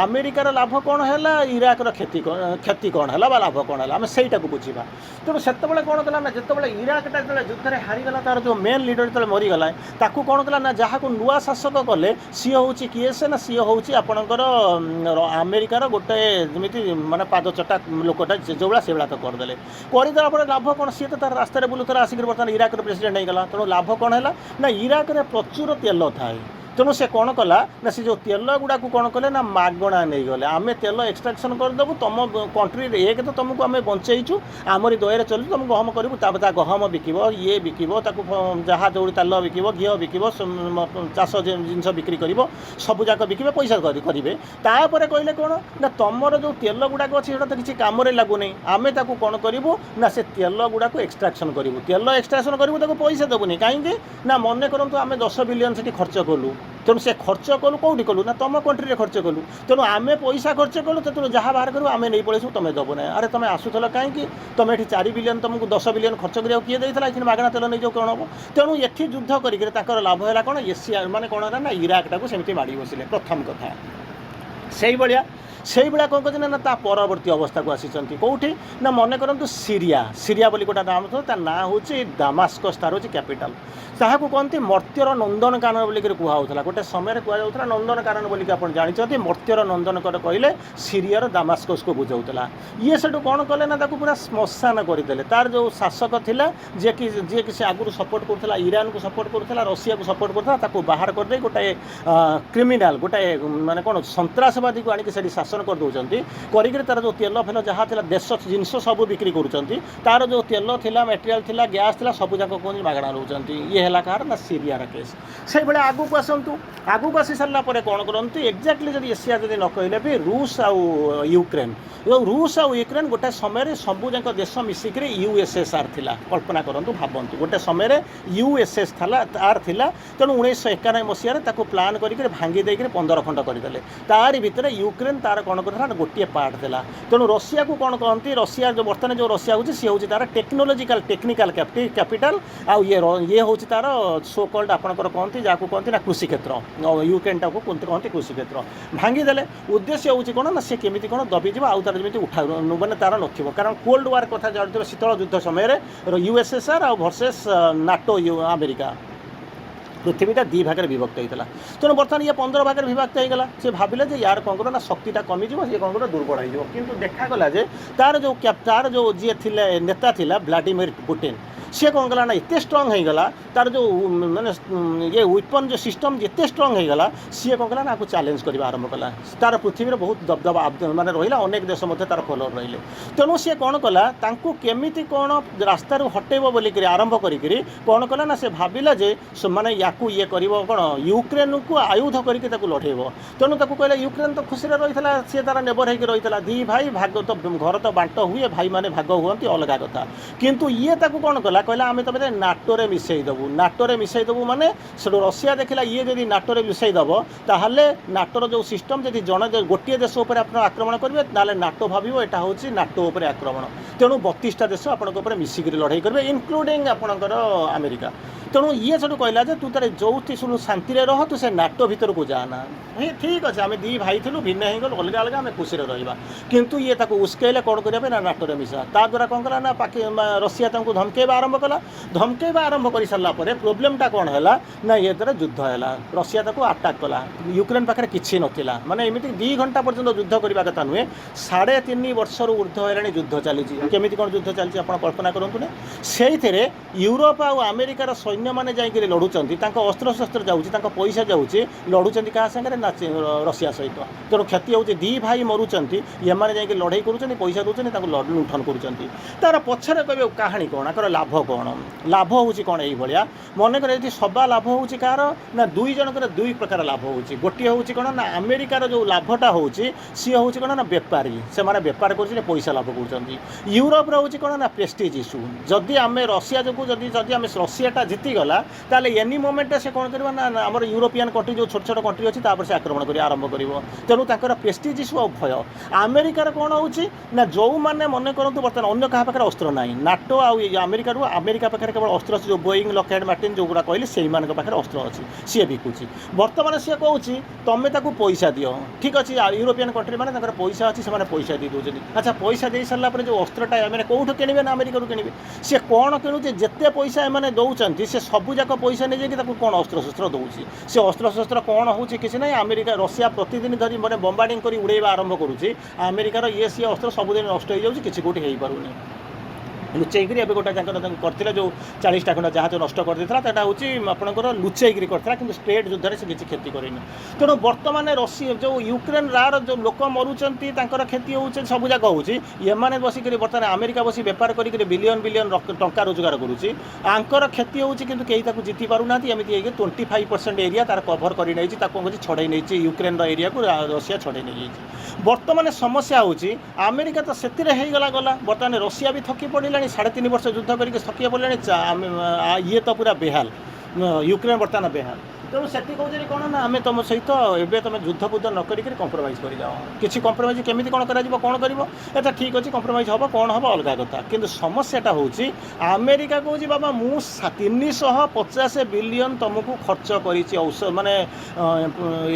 अमेरिकार लाभ कौन है इराकर क्षति कौन है लाभ कौन है आम से बुझा तेणु से कौन कला ना जिते इराकटा जो युद्ध में हारीगला तार जो मेन लीडर जो मरीगला ताकू कौन कला ना जहाँ को नुआ शासक कले सी हूँ किए से ना सी हूँ आपणकर अमेरिकार गोटे जमी माने पाद चटा लोकटा जो भाया से भाया तो करदे करदेला लाभ कौन सी तो तार रास्तार बुलूला आसिक बर्तमान इराक प्रेसिडेंट होगा तेणु लाभ कौन है ना इराक प्रचुर तेल थाए तेणु से कौन कला ना से जो तेल गुड़ा को कौन कले ना मागणा नहीं गले आम तेल एक्सट्राक्शन करदेबू तुम कंट्री एक तो तुमको आम बंचेचु आमरी दया चलू तुम गहम करूँ गहम बिकब ये बिकब जहाँ जो तेल बिकब घी बिकब चाष जिनस बिक्री कर सबूक बिकबे पैसा करेंगे तापर कहले कौन ना तुमर जो तेल गुड़ाक अच्छे तो किसी कम लगुनि आम कौन करूँ ना से तेल गुड़ा को एक्सट्राक्शन करूँ तेल एक्सट्राक्शन करूँ पैसा देवनी कहीं ना मन करूँ आम 10 बिलियन से खर्च कलु तेणु से खर्च कलु कौटी कलु ना तुम कंट्री में खर्च कलु तेणु आम पैसा खर्च कलु तेणु जहाँ बाहर करूँ आम नहीं पड़े तुम दब ना अरे तुम आसूल कहीं तुम ये 4 बिलियन तुमको 10 बिलियन खर्च करा किए देता ये मागणा तेल नहीं जाओ कौन हम तेणु ये युद्ध कर लाभ है कौन एशिया माने कौन ना इराकटा को सेमती माड़ी बसिले प्रथम कथा ସେଇଭଳିଆ ସେଇଭଳିଆ କ'ଣ କରିଛନ୍ତି ନା ତା ପରବର୍ତ୍ତୀ ଅବସ୍ଥାକୁ ଆସିଛନ୍ତି କେଉଁଠି ନା ମନେ କରନ୍ତୁ ସିରିଆ ବୋଲି ଗୋଟେ ନାମ ଥିବ, ତା ନାଁ ହେଉଛି ଦାମାସ୍କସ୍, ତାର ହେଉଛି କ୍ୟାପିଟାଲ। ତାହାକୁ କହନ୍ତି ମର୍ତ୍ତ୍ୟର ନନ୍ଦନକାନନ ବୋଲିକରି କୁହାହେଉଥିଲା, ଗୋଟେ ସମୟରେ କୁହାଯାଉଥିଲା ନନ୍ଦନକାନନ ବୋଲିକି ଆପଣ ଜାଣିଛନ୍ତି। ମର୍ତ୍ତ୍ୟର ନନ୍ଦନକାନନ କହିଲେ ସିରିଆର ଦାମାସ୍କସ୍କୁ ବୁଝାଉଥିଲା। ଇଏ ସେଠୁ କ'ଣ କଲେ ନା ତାକୁ ପୁରା ଶ୍ମଶାନ କରିଦେଲେ। ତାର ଯେଉଁ ଶାସକ ଥିଲା ଯିଏକି ସେ ଆଗରୁ ସପୋର୍ଟ କରୁଥିଲା, ଇରାନକୁ ସପୋର୍ଟ କରୁଥିଲା, ରଷିଆକୁ ସପୋର୍ଟ କରୁଥିଲା, ତାକୁ ବାହାର କରିଦେଇ ଗୋଟାଏ କ୍ରିମିନାଲ, ଗୋଟାଏ ମାନେ କ'ଣ ସନ୍ତ୍ରାସବାଦୀକୁ ଆଣିକି ସେଠି ଶାସନ କରିଦେଉଛନ୍ତି। କରିକିରି ତାର ଯେଉଁ ତେଲ ଫେଲ ଯାହା ଥିଲା ଦେଶ ଜିନିଷ ସବୁ ବିକ୍ରି କରୁଛନ୍ତି। ତାର ଯେଉଁ ତେଲ ଥିଲା, ମେଟେରିଆଲ ଥିଲା, ଗ୍ୟାସ୍ ଥିଲା, ସବୁ ଯାକ କୁହନ୍ତି ମାଗଣା ନେଉଛନ୍ତି। ଇଏ ହେଲା କାହାର ନା ସିରିଆର କେସ୍। ସେଇଭଳିଆ ଆଗକୁ ଆସନ୍ତୁ, ଆଗକୁ ଆସି ସାରିଲା ପରେ କ'ଣ କରନ୍ତି ଏକ୍ଜାକ୍ଟଲି ଯଦି ଏସିଆ ଯଦି ନ କହିଲେ ବି ରୁଷ ଆଉ ୟୁକ୍ରେନ୍, ରୁଷ ଆଉ ୟୁକ୍ରେନ୍ ଗୋଟେ ସମୟରେ ସବୁଯାକ ଦେଶ ମିଶିକିରି USSR ଥିଲା। କଳ୍ପନା କରନ୍ତୁ, ଭାବନ୍ତୁ ଗୋଟେ ସମୟରେ USSR ଥିଲା। ତେଣୁ 1991 ମସିହାରେ ତାକୁ ପ୍ଲାନ୍ କରିକି ଭାଙ୍ଗି ଦେଇକରି 15 ଖଣ୍ଡ କରିଦେଲେ। ତାରି ଭିତରେ ୟୁକ୍ରେନ୍ ତାର କ'ଣ କରିଥିଲା ନା ଗୋଟିଏ ପାର୍ଟ ଥିଲା। ତେଣୁ ରଷିଆକୁ କ'ଣ କହନ୍ତି, ରଷିଆ ଯେଉଁ ବର୍ତ୍ତମାନ ଯେଉଁ ରଷିଆ ହେଉଛି ସିଏ ହେଉଛି ତାର ଟେକ୍ନିକାଲ କ୍ୟାପିଟାଲ। ଆଉ ଇଏ ହେଉଛି ତାର ସୋ କଲ୍ଡ ଆପଣଙ୍କର କହନ୍ତି ଯାହାକୁ କହନ୍ତି ନା କୃଷିକ୍ଷେତ୍ର। ୟୁକ୍ରେନ୍ଟାକୁ କହନ୍ତି କୃଷିକ୍ଷେତ୍ର। ଭାଙ୍ଗିଦେଲେ ଉଦ୍ଦେଶ୍ୟ ହେଉଛି କ'ଣ ନା ସେ କେମିତି କ'ଣ ଦବିଯିବ, ଆଉ ତାର ଯେମିତି ମାନେ ତାର ନଥିବ। କାରଣ କୋଲ୍ଡ ୱାର୍ କଥା ଜାଣିଥିବ, ଶୀତଳ ଯୁଦ୍ଧ ସମୟରେ USSR ଆଉ ଭର୍ସେସ୍ ନାଟୋ ଆମେରିକା, ପୃଥିବୀଟା 2 ଭାଗରେ ବିଭକ୍ତ ହୋଇଥିଲା। ତେଣୁ ବର୍ତ୍ତମାନ ଇଏ 15 ଭାଗରେ ବିଭକ୍ତ ହୋଇଗଲା। ସେ ଭାବିଲେ ଯେ ୟାର କ'ଣ କର ନା ଶକ୍ତିଟା କମିଯିବ, ସିଏ କ'ଣ କର ଦୁର୍ବଳ ହୋଇଯିବ। କିନ୍ତୁ ଦେଖାଗଲା ଯେ ତାର ଯେଉଁ ଯିଏ ଥିଲେ ନେତା ଥିଲା ଭ୍ଲାଦିମିର ପୁଟିନ୍, ସିଏ କ'ଣ କଲା ନା ଏତେ ଷ୍ଟ୍ରଙ୍ଗ୍ ହୋଇଗଲା, ତାର ଯେଉଁ ମାନେ ଇଏ ୱେପନ୍ ଯେଉଁ ସିଷ୍ଟମ୍ ଏତେ ଷ୍ଟ୍ରଙ୍ଗ୍ ହୋଇଗଲା, ସିଏ କ'ଣ କଲା ନା ଆକୁ ଚ୍ୟାଲେଞ୍ଜ କରିବା ଆରମ୍ଭ କଲା। ତାର ପୃଥିବୀରେ ବହୁତ ଦବଦବା ମାନେ ରହିଲା, ଅନେକ ଦେଶ ମଧ୍ୟ ତାର ଫଲୋଅର୍ ରହିଲେ। ତେଣୁ ସିଏ କ'ଣ କଲା, ତାଙ୍କୁ କେମିତି କ'ଣ ରାସ୍ତାରୁ ହଟେଇବ ବୋଲିକିରି ଆରମ୍ଭ କରିକିରି କ'ଣ କଲା ନା ସେ ଭାବିଲା ଯେ ମାନେ ୟାକୁ ଇଏ କରିବ କ'ଣ ୟୁକ୍ରେନ୍କୁ ଆୟୁଧ କରିକି ତାକୁ ଲଢ଼େଇବ। ତେଣୁ ତାକୁ କହିଲେ ୟୁକ୍ରେନ୍ ତ ଖୁସିରେ ରହିଥିଲା, ସିଏ ତାର ନେବର ହେଇକି ରହିଥିଲା। 2 ଭାଇ ଭାଗ ତ ଘର ତ ବାଣ୍ଟ ହୁଏ, ଭାଇମାନେ ଭାଗ ହୁଅନ୍ତି ଅଲଗା କଥା। କିନ୍ତୁ ଇଏ ତାକୁ କ'ଣ କଲା, କହିଲା ଆମେ ତମେ ନାଟୋରେ ମିଶାଇ ଦେବୁ ମାନେ ସେଠୁ ରଷିଆ ଦେଖିଲା ଇଏ ଯଦି ନାଟୋରେ ମିଶାଇ ଦେବ ତାହେଲେ ନାଟୋର ଯେଉଁ ସିଷ୍ଟମ୍ ଯଦି ଗୋଟିଏ ଦେଶ ଉପରେ ଆପଣ ଆକ୍ରମଣ କରିବେ ତାହେଲେ ନାଟୋ ଭାବିବ ଏଇଟା ହେଉଛି ନାଟୋ ଉପରେ ଆକ୍ରମଣ। ତେଣୁ 32ଟା ଦେଶ ଆପଣଙ୍କ ଉପରେ ମିଶିକିରି ଲଢ଼େଇ କରିବେ, ଇନକ୍ଲୁଡ଼ିଂ ଆପଣଙ୍କର ଆମେରିକା। ତେଣୁ ଇଏ ସେଠୁ କହିଲା ଯେ ତୁ ତାର ଯେଉଁଠି ଶୁଣୁ ଶାନ୍ତିରେ ରହ, ତୁ ସେ ନାଟୋ ଭିତରକୁ ଯାଆନା। ଠିକ୍ ଅଛି, ଆମେ 2 ଭାଇ ଥିଲୁ, ଭିନ୍ନ ହେଇଗଲୁ, ଅଲଗା ଅଲଗା, ଆମେ ଖୁସିରେ ରହିବା। କିନ୍ତୁ ଇଏ ତାକୁ ଉସ୍କେଇଲେ କ'ଣ କରିବା ପାଇଁ ନା ନାଟୋରେ ମିଶା। ତାଦ୍ୱାରା କ'ଣ କଲା ନା ରଷିଆ ତାଙ୍କୁ ଧମକେଇବା ଆରମ୍ଭ କଲା। ଧମକେଇବା ଆରମ୍ଭ କରିସାରିଲା ପରେ ପ୍ରୋବ୍ଲେମଟା କ'ଣ ହେଲା ନା ଇଏ ଦ୍ୱାରା ଯୁଦ୍ଧ ହେଲା। ରଷିଆ ତାକୁ ଆଟାକ୍ କଲା। ୟୁକ୍ରେନ୍ ପାଖରେ କିଛି ନଥିଲା, ମାନେ ଏମିତି 2 ଘଣ୍ଟା ପର୍ଯ୍ୟନ୍ତ ଯୁଦ୍ଧ କରିବା କଥା ନୁହେଁ, 3.5 ବର୍ଷରୁ ଉର୍ଦ୍ଧ୍ୱ ହେଲାଣି ଯୁଦ୍ଧ ଚାଲିଛି। କେମିତି କ'ଣ ଯୁଦ୍ଧ ଚାଲିଛି ଆପଣ କଳ୍ପନା କରନ୍ତୁ ନା। ସେଇଥିରେ ୟୁରୋପ ଆଉ ଆମେରିକାର ସୈନ୍ୟମାନେ ଯାଇକରି ଲଢ଼ୁଛନ୍ତି, ତାଙ୍କ ଅସ୍ତ୍ରଶସ୍ତ୍ର ଯାଉଛି, ତାଙ୍କ ପଇସା ଯାଉଛି, ଲଢ଼ୁଛନ୍ତି କାହା ସାଙ୍ଗରେ ନା ରଷିଆ ସହିତ। ତେଣୁ କ୍ଷତି ହେଉଛି, 2 ଭାଇ ମରୁଛନ୍ତି, ଏମାନେ ଯାଇକି ଲଢ଼େଇ କରୁଛନ୍ତି, ପଇସା ଦେଉଛନ୍ତି, ତାଙ୍କୁ ଲୁଣ୍ଠନ କରୁଛନ୍ତି। ତାର ପଛରେ କହିବେ କାହାଣୀ କ'ଣ, ଆଙ୍କର ଲାଭ କ'ଣ? ଲାଭ ହେଉଛି କ'ଣ ଏଇଭଳିଆ, ମନେକର ଏଠି ସବା ଲାଭ ହେଉଛି କାହାର ନା 2 ଜଣଙ୍କର 2 ପ୍ରକାର ଲାଭ ହେଉଛି। ଗୋଟିଏ ହେଉଛି କ'ଣ ନା ଆମେରିକାର ଯେଉଁ ଲାଭଟା ହେଉଛି ସିଏ ହେଉଛି କ'ଣ ନା ବେପାରୀ, ସେମାନେ ବେପାର କରୁଛନ୍ତି, ପଇସା ଲାଭ କରୁଛନ୍ତି। ୟୁରୋପର ହେଉଛି କ'ଣ ନା ପ୍ରେଷ୍ଟିଜ୍ ଇସ୍ୟୁ। ଯଦି ଆମେ ରଷିଆ ଯୋଗୁଁ ଯଦି ଆମେ ରଷିଆଟା ଜିତିଗଲା ତାହେଲେ ଏନି ମୋମେଣ୍ଟରେ ସେ କ'ଣ କରିବ ନା ଆମର ୟୁରୋପିଆନ୍ କଣ୍ଟ୍ରି ଯେଉଁ ଛୋଟ ଛୋଟ କଣ୍ଟ୍ରି ଅଛି ତାପରେ ସେ ଆକ୍ରମଣ କରି ଆରମ୍ଭ କରିବ। ତେଣୁ ତାଙ୍କର ପ୍ରେଷ୍ଟିଜ୍ ଇସ୍ୟୁ ଆଉ ଭୟ। ଆମେରିକାର କ'ଣ ହେଉଛି ନା ଯେଉଁମାନେ ମନେ କରନ୍ତୁ ବର୍ତ୍ତମାନ ଅନ୍ୟ କାହା ପାଖରେ ଅସ୍ତ୍ର ନାହିଁ, ନାଟୋ ଆଉ ଆମେରିକା ପାଖରେ କେବଳ ଅସ୍ତ୍ର ଅଛି, ଯେଉଁ ବୋଇଂ ଲକହେଡ୍ ମାର୍ଟିନ୍ ଯେଉଁଗୁଡ଼ା କହିଲି ସେଇମାନଙ୍କ ପାଖରେ ଅସ୍ତ୍ର ଅଛି, ସିଏ ବିକୁଛି। ବର୍ତ୍ତମାନ ସିଏ କହୁଛି ତମେ ତାକୁ ପଇସା ଦିଅ, ଠିକ୍ ଅଛି। ୟୁରୋପିଆନ୍ କଣ୍ଟ୍ରି ମାନେ ତାଙ୍କର ପଇସା ଅଛି, ସେମାନେ ପଇସା ଦେଇ ଦେଉଛନ୍ତି। ଆଚ୍ଛା, ପଇସା ଦେଇ ସାରିଲା ପରେ ଯେଉଁ ଅସ୍ତ୍ରଟା ଏମାନେ କେଉଁଠୁ କିଣିବେ ନା ଆମେରିକାରୁ କିଣିବେ। ସିଏ କ'ଣ କିଣୁଛି, ଯେତେ ପଇସା ଏମାନେ ଦେଉଛନ୍ତି ସେ ସବୁଯାକ ପଇସା ନେଇଯାଇକି ତାକୁ କ'ଣ ଅସ୍ତ୍ରଶସ୍ତ୍ର ଦେଉଛି। ସେ ଅସ୍ତ୍ରଶସ୍ତ୍ର କ'ଣ ହେଉଛି କିଛି ନାହିଁ, ରଷିଆ ପ୍ରତିଦିନ ଧରି ମାନେ ବମ୍ବାର୍ଡିଂ କରି ଉଡ଼େଇବା ଆରମ୍ଭ କରୁଛି। ଆମେରିକାର ସିଏ ଅସ୍ତ୍ର ସବୁଦିନ ନଷ୍ଟ ହେଇଯାଉଛି, କିଛି କୋଉଠି ହେଇପାରୁନି। ଲୁଚେଇକିରି ଏବେ ଗୋଟେ ତାଙ୍କର କରିଥିଲେ ଯେଉଁ 40ଟା ଖଣ୍ଡ ଜାହାଜ ନଷ୍ଟ କରିଦେଇଥିଲା, ସେଇଟା ହେଉଛି ଆପଣଙ୍କର ଲୁଚେଇକିରି କରିଥିଲା, କିନ୍ତୁ ଷ୍ଟ୍ରେଟ୍ ଯୁଦ୍ଧରେ ସେ କିଛି କ୍ଷତି କରିନି। ତେଣୁ ବର୍ତ୍ତମାନ ଯେଉଁ ୟୁକ୍ରେନ୍ ଯେଉଁ ଲୋକ ମରୁଛନ୍ତି ତାଙ୍କର କ୍ଷତି ହେଉଛି, ସବୁଯାକ ହେଉଛି। ଏମାନେ ବସିକରି ବର୍ତ୍ତମାନ ଆମେରିକା ବସି ବେପାର କରିକିରି ବିଲିୟନ ଟଙ୍କା ରୋଜଗାର କରୁଛି, ଆଙ୍କର କ୍ଷତି ହେଉଛି, କିନ୍ତୁ କେହି ତାକୁ ଜିତି ପାରୁନାହାନ୍ତି। ଏମିତି ହେଇକି 25% ଏରିଆ ତାର କଭର କରି ନେଇଛି, ତାକୁ କିଛି ଛଡ଼େଇ ନେଇଛି, ୟୁକ୍ରେନ୍ର ଏରିଆକୁ ରଷିଆ ଛଡ଼େଇ ନେଇଯାଇଛି। ବର୍ତ୍ତମାନ ସମସ୍ୟା ହେଉଛି ଆମେରିକା ତ ସେଥିରେ ହେଇଗଲା ଗଲା, ବର୍ତ୍ତମାନ ରଷିଆ ବି ଥକି ପଡ଼ିଲାଣି, 3.5 ବର୍ଷ ଯୁଦ୍ଧ କରିକି ଥକି ପଡ଼ିଲାଣି। ଇଏ ତ ପୁରା ବେହାଲ, ୟୁକ୍ରେନ୍ ବର୍ତ୍ତମାନ ବେହାଲ। तेणु से कौन कौन ना आम तुम सहित एवं तुम युद्ध बुद्ध न करी कंप्रोमाइज कर जाओ किसी कंप्रोमाइज केमी कौन कर कौन कर ठीक अच्छे कंप्रोमाइज हम कौन हम अलग कथा कि समस्याटा हूँ आमेरिका कौच बाबा मु 350 बिलियन तुमको खर्च कर औषध मानने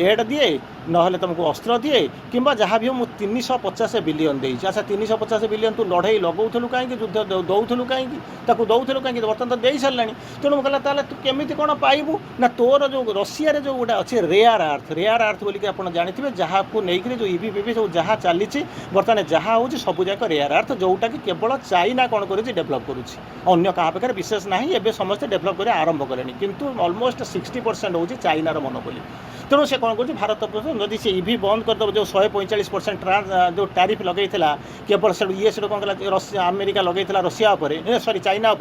एड दिए ना तुमको अस्त्र दिए कि जहाँ भी हो मुझे 350 बिलियन देती अच्छा 350 बिलियन तू लड़े लगौलु कहीं युद्ध दौलु कहीं दौलु कहीं बर्तमान तो दे सारा तेणु कहला तू केमी कौन पाइबू ना तोर जो रशिया जो गोटे अच्छे रेयर आर्थ बोलिक आप जानते जहाँ को लेकिन जो इवी पिवी सब जहाँ चली बर्तमान जहाँ हो सब जाक रेयर आर्थ जोटा कि केवल चाइना कौन कर डेभलप करुँच क्या पाखे विशेष ना एवं समस्ते डेभलप कर आरंभ कले किंतु ऑलमोस्ट 60% हूँ चाइनार मोनोपोली तेणु से कौन कर भारत जदि से इवी बंद करदेव जो 145% जो टारिफ लगे केवल से यूएस कौन कला अमेरिका लगे रशिया सॉरी चाइना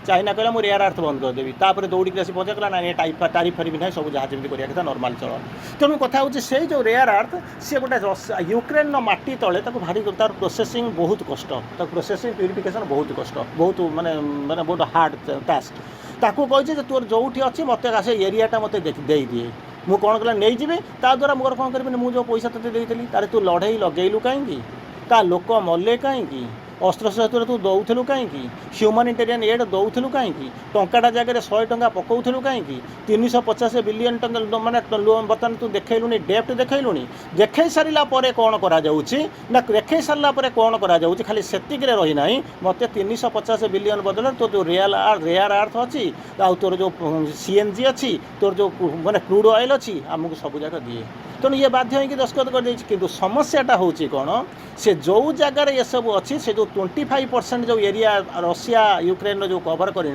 चाइना कहला मुझे रेयर आर्थ बंद करदेवी तापर दौड़ी आसी पहुँचा कहला ना टारिफ फारिफ ना सब जहाँ जमी करा नॉर्मल चल तेणु कथा हूँ से जो रेयर आर्थ सी गोटे यूक्रेन माटी तले भारी तार प्रोसेसिंग बहुत कष्ट प्रोसेसिंग प्यूरिफिकेशन बहुत कष्ट बहुत माने माने बहुत हार्ड टास्क ताकू कही तोर जो अच्छी मत आसे एरियाटा मत दे दिए मु कौन कला नहीं जी ता द्वारा मोर कौन करी मुझे जो पैसा तुझे देती तारे तू लड़े लगेलु कहीं ता लोक मले कहीं अस्त्र शस्त्र तू दौलु कहीं ह्यूमानिटेरियन एड दौलु कहीं टंकाटा जगह 100 टंका पकाउलु कहीं 350 बिलियन टंका माने बर्तमान तू देखलुनी डेप्ट देखलुनी देखे सारा कौन करा ना देखे सारा कौन करा खाली सेतिक रही ना मत 350 बिलियन बदल तो जो रेयर आर्थ अच्छी तोर जो सीएनजी अच्छी तोर जो माने क्रूड ऑयल अच्छी आमको सब जाक दिए तेणु ये बाध्य होगी दस्तखत कर कि समस्याटा हूँ कौन से जो जगार ये सब अच्छी से जो 25% जो एरिया रशिया यूक्रेन जो कवर कर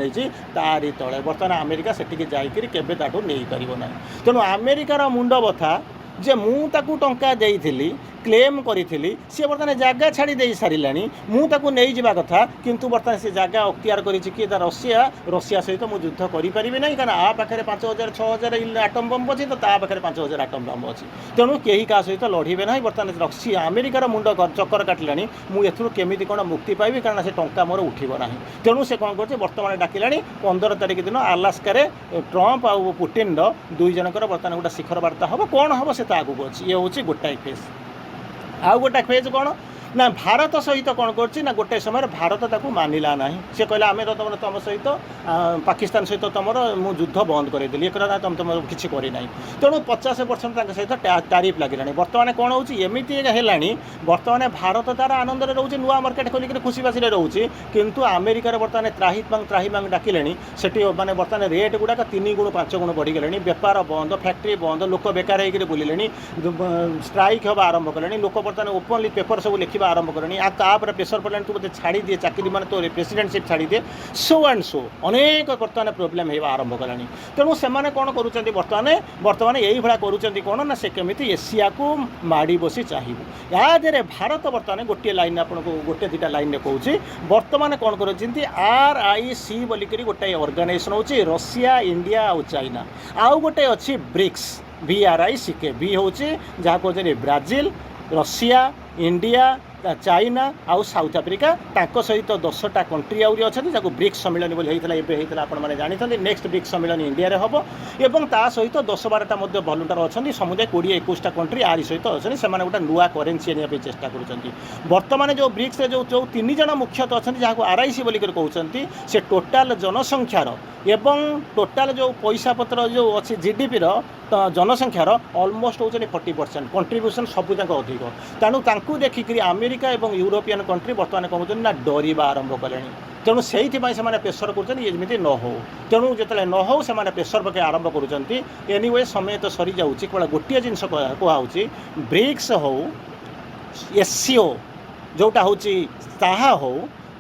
तारी तले बर्तमान अमेरिका से जाकर केवे ताठू नहीं पार ना तेणु अमेरिकार मुंड बथा जे मु ताकू टंका देइथिली क्लेम करी सी बर्तमान जगह छाड़ी दे सारा मुझे नहीं जावा कथा किंतु बर्तमान से जगह अख्तियार करी रशिया सहित मुझे युद्ध करी ना कारण आ पाखे 5000 6000 आटम बम अच्छी तो पाखे 5000 आटम बम अच्छी तेणु कहीं क्या सहित लड़े ना बर्तमान रशिया अमेरिकार मुंड चक्कर काटिला मुझे केमी कौन मुक्ति पाइबी कारण से टंका मोर उठब ना तेणु से कौन कर बर्तमान डाकिला 15 तारिख दिन आलास्कार ट्रंप आउ पुटिन दुई जनकर बर्तमान गोटे शिखर वार्ता हम कौन हम से आगू अच्छी ये हूँ गोटाए फेज आउ गोटे फेज कौन ना भारत सहित कौन कर गोटे समय भारत ताकू मानिला ना सी कहला आम तुम सहित पाकिस्तान सहित तुम युद्ध बंद करदेली एक तुम तुम किसी करना तेणु 50% सहित टारिफ लगे बर्तमान कौन होमती है बर्तमान भारत तार आनंद रोचे नुआ मार्केट खोलिक खुशी बासी रोचे किंतु अमेरिकार बर्तमान त्राही मांग डाकिले से मैंने बर्तमान रेट गुड़ाक 3 गुण 5 गुण बढ़ीगले बेपार बंद फैक्ट्री बंद लोक बेकार होकर बुलिले स्ट्राइक हम आरंभ कले लोक बर्तमान ओपनली पेपर सब लिखा आरंभ करनी तापर प्रेसर पड़े तू मत छाड़ी दिए चाकरी मैंने तो प्रेसिडेंटशिप छाड़ी दिए सो एंड सो अनेक बर्तमान प्रोब्लेम होगा आरंभ कलानी तेणु से कौन कर बर्तमान यही भाया कर कौन ना से केमी एशिया को माड़ी बसी चाहिए यादे भारत बर्तमान गोटे लाइन आपको गोटे दुटा लाइन कहूँ बर्तमान कौन कर RIC बोलिक गोटे ऑर्गेनाइजेशन हूँ रशिया इंडिया आउ चाइना आउ गोटे अच्छी ब्रिक्स BRICK बी हूँ जहाँ कहते ब्राजिल रशिया इंडिया चाइना आउ साउथ आफ्रिका तांको सहित 10टा कंट्री आउरी अच्छा जहाँ ब्रिक्स सम्मिलन होता आपने जानते नेक्स्ट ब्रिक्स सम्मिलन इंडिया रे हम एवं ता सहित 10-12टा भलुंटार अच्छा समुदाय 20-21टा कंट्री आरी सहित अच्छे से गोटे नुआ करेन्सी आने चेष्टा कर बर्तमान जो ब्रिक्स जो 3 जन मुख्यतः अच्छा जहाँ RIC बोलिक कहते से टोटाल जनसंख्यार एवं टोटाल जो पैसा पत्र जो अच्छी GDP जनसंख्यार ऑलमोस्ट होती 40% कंट्रीब्यूशन सबूक अधिक तेणु देखिक अमेरिका और यूरोपियन कंट्री बर्तमान कौन ना डरवा आरंभ कले तेणु से प्रेसर करमती न हो तेणु जो न हो से प्रेसर पके आरंभ कर एनीवे समय तो सरी जाऊँ केवल गोटे जिनस कहुच्छी ब्रिक्स हो SCO जोटा हूँ ताहा हो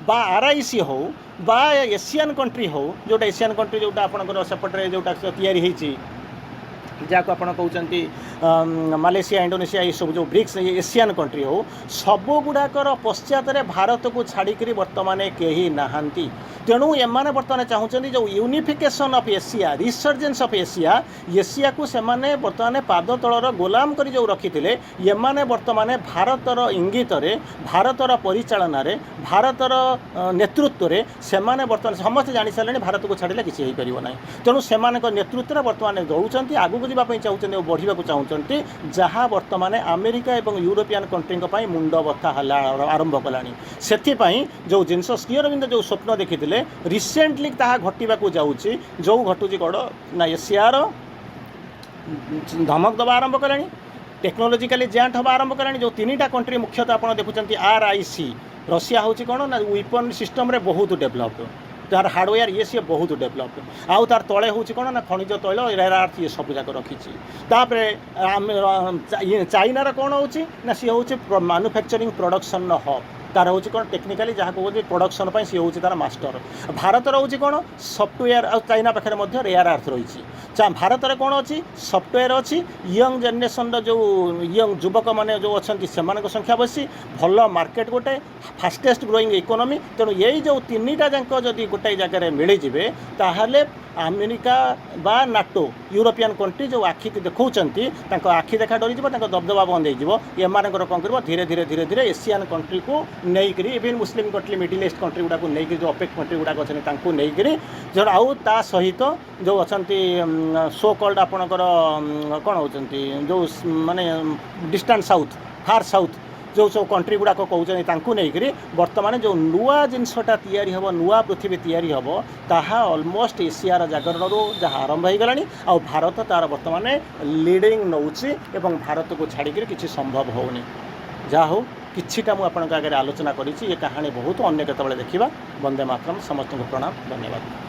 बा RIC हो बा एशियन कंट्री हो जोटा एशियन कंट्री जोटा आपंकर सेपटे जोटा या जहाँ को आप कहते मालेशिया इंडोनेशिया ये सब जो ब्रिक्स एशियन कंट्री हो सबू गुड़ाकर पश्चात भारत को छाड़ी बर्तमान कहीं नहांती तेणु एमाने बर्तमान चाहते जो unification of Asia resurgence of Asia को सेमाने बर्तमान पाद तलर गोलाम कर जो रखी एमाने बर्तमान भारतर इंगित भारतर परिचालन भारतर नेतृत्व में सेमाने बर्तमान समस्त जानी सारे भारत को छाड़े किसी हो पार ना तेणु से नेतृत्व बर्तमान दौरान आगू को जावाई चाहते बढ़ा चाहते जहाँ बर्तमान अमेरिका और यूरोपियन कंट्री मुंड बथा आरंभ कला से जो जिनस श्री अरविंद जो स्वप्न देखी रिसेंटली ताहा घटवाक जाऊँगी जो घटुची कौन ना एशियार धमक दबा आरंभ कला टेक्नोलोजिकली जैंट हवा आरंभ कला जो 3टा कंट्री मुख्यतः आप देखुं RIC रशिया हूँ कौन ना वेपन सिस्टम रे बहुत डेभलप्ड तार हार्डवेयर ये सी बहुत डेभलप्ड आउ तार तले हूँ कौन ना खनिज तैल रेयर अर्थ ये सब जाक रखी चाइनार कौन हो सी हूँ मैन्युफैक्चरिंग प्रोडक्शन हब तार हूँ कौन टेक्निकाली जहाँ कहते प्रोडक्शन सी हूँ तार मास्टर भारत हूँ कौन सफ्टवेयर आ चाइना पाखे रेयर अर्थ रही भारत में कौन अच्छी सफ्टवेयर अच्छी यंग जेनेरेशन जो यंग युवक मैंने जो अच्छा से संख्या बेसी भल मार्केट गोटे फास्टेस्ट ग्रोइंग इकोनॉमी तेणु यही जो 3टा जाक जदि गोटे जगह मिलଯିवे ताहले अमेरिका बा नाटो यूरोपियन कंट्री जो आखि देखा आखि देखा डरी दबदबा बंद होमानकर कौन कर धीरे धीरे धीरे धीरे एशियन कंट्री को नहींकरी even Muslim country Middle East country गुड़ा को नहीं जो अपेक कंट्री गुड़ाक अच्छे नहीं जो आउ ता सहित जो अच्छा सो कल्ड आपणकर कौन होती जो माने डिस्टेंट साउथ फार साउथ जो सब कंट्री गुड़ाक कहते नहीं बर्तमान जो नुआ जिनसटा तैयारी हम नुआ पृथ्वी तैयारी हम ताहा ऑलमोस्ट एशियार जागरण जहाँ आरंभ हो गलानी आ भारत तार बर्तमान लीडिंग नौची एवं भारत को छाड़ी किसी संभव होनी जहाँ हो किछिटा मु आपन आगे आलोचना करी ये कहानी बहुत अन्य केतबेले देखिबा। वंदे मातरम। समस्त को प्रणाम, धन्यवाद।